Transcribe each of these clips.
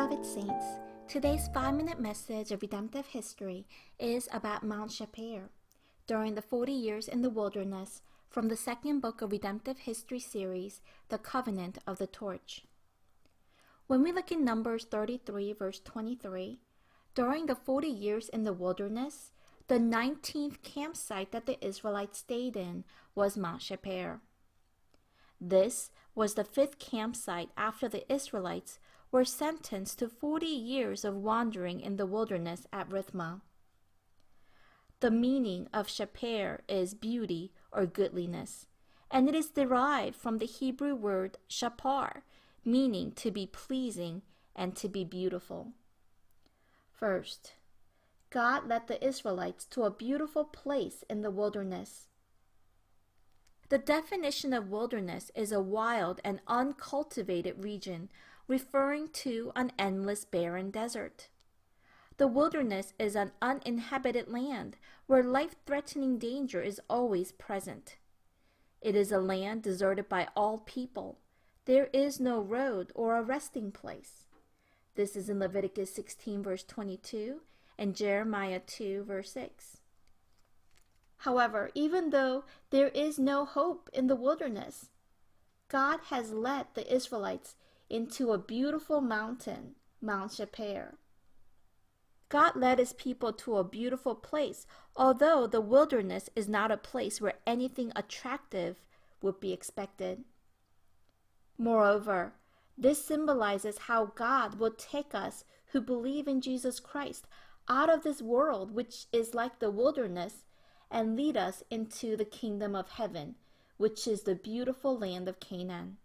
Beloved Saints, today's 5-minute message of redemptive history is about Mount Shepher during the 40 years in the wilderness from the second book of redemptive history series, The Covenant of the Torch. When we look in Numbers 33 verse 23, during the 40 years in the wilderness, the 19th campsite that the Israelites stayed in was Mount Shepher. This was the 5th campsite after the Israelites were sentenced to 40 years of wandering in the wilderness at Rithmah. The meaning of Shepher is beauty or goodliness, and it is derived from the Hebrew word shapar, meaning to be pleasing and to be beautiful. First, God led the Israelites to a beautiful place in the wilderness. The definition of wilderness is a wild and uncultivated region, referring to an endless barren desert. The wilderness is an uninhabited land where life-threatening danger is always present. It is a land deserted by all people. There is no road or a resting place. This is in Leviticus 16 verse 22 and Jeremiah 2 verse 6. However, even though there is no hope in the wilderness, God has led the Israelites into a beautiful mountain, Mount Shepher. God led his people to a beautiful place, although the wilderness is not a place where anything attractive would be expected. Moreover, this symbolizes how God will take us who believe in Jesus Christ out of this world, which is like the wilderness, and lead us into the kingdom of heaven, which is the beautiful land of Canaan.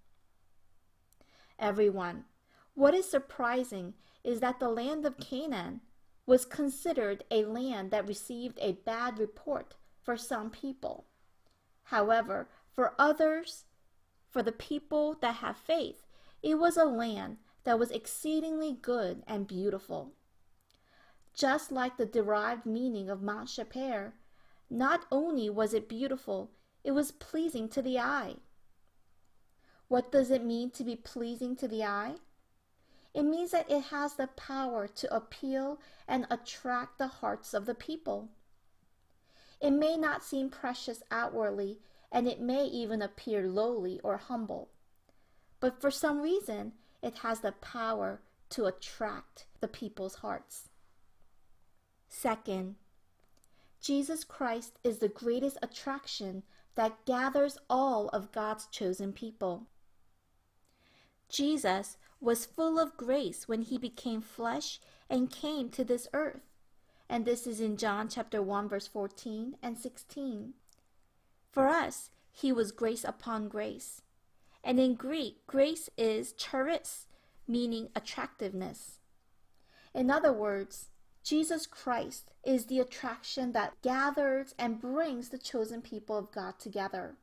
Everyone, what is surprising is that the land of Canaan was considered a land that received a bad report for some people. However, for others, for the people that have faith, it was a land that was exceedingly good and beautiful. Just like the derived meaning of Mount Shepher, not only was it beautiful, it was pleasing to the eye. What does it mean to be pleasing to the eye? It means that it has the power to appeal and attract the hearts of the people. It may not seem precious outwardly, and it may even appear lowly or humble. But for some reason, it has the power to attract the people's hearts. Second, Jesus Christ is the greatest attraction that gathers all of God's chosen people. Jesus was full of grace when he became flesh and came to this earth. And this is in John chapter 1 verse 14 and 16. For us, he was grace upon grace. And in Greek, grace is charis, meaning attractiveness. In other words, Jesus Christ is the attraction that gathers and brings the chosen people of God together.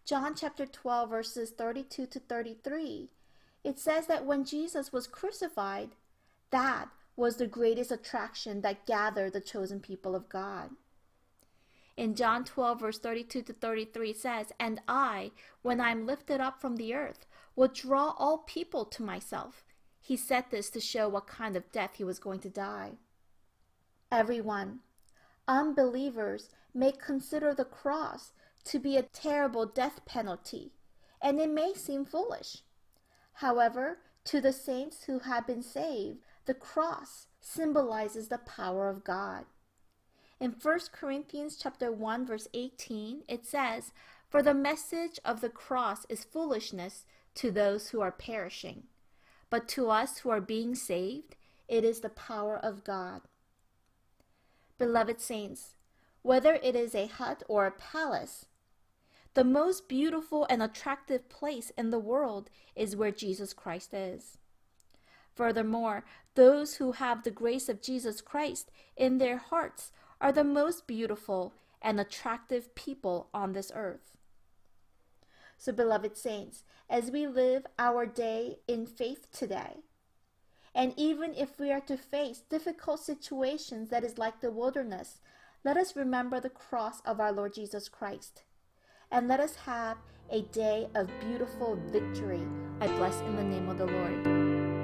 John chapter 12 verses 32 to 33, it says that when Jesus was crucified, that was the greatest attraction that gathered the chosen people of God. In John 12 verse 32 to 33 it says, "And I, when I am lifted up from the earth, will draw all people to myself." He said this to show what kind of death he was going to die. Everyone, unbelievers may consider the cross to be a terrible death penalty, and it may seem foolish. However, to the saints who have been saved, the cross symbolizes the power of God. In 1 Corinthians chapter 1 verse 18, it says, "For the message of the cross is foolishness to those who are perishing, but to us who are being saved, it is the power of God." Beloved saints, whether it is a hut or a palace, the most beautiful and attractive place in the world is where Jesus Christ is. Furthermore, those who have the grace of Jesus Christ in their hearts are the most beautiful and attractive people on this earth. So, beloved saints, as we live our day in faith today, and even if we are to face difficult situations that is like the wilderness, let us remember the cross of our Lord Jesus Christ. And let us have a day of beautiful victory. I bless in the name of the Lord.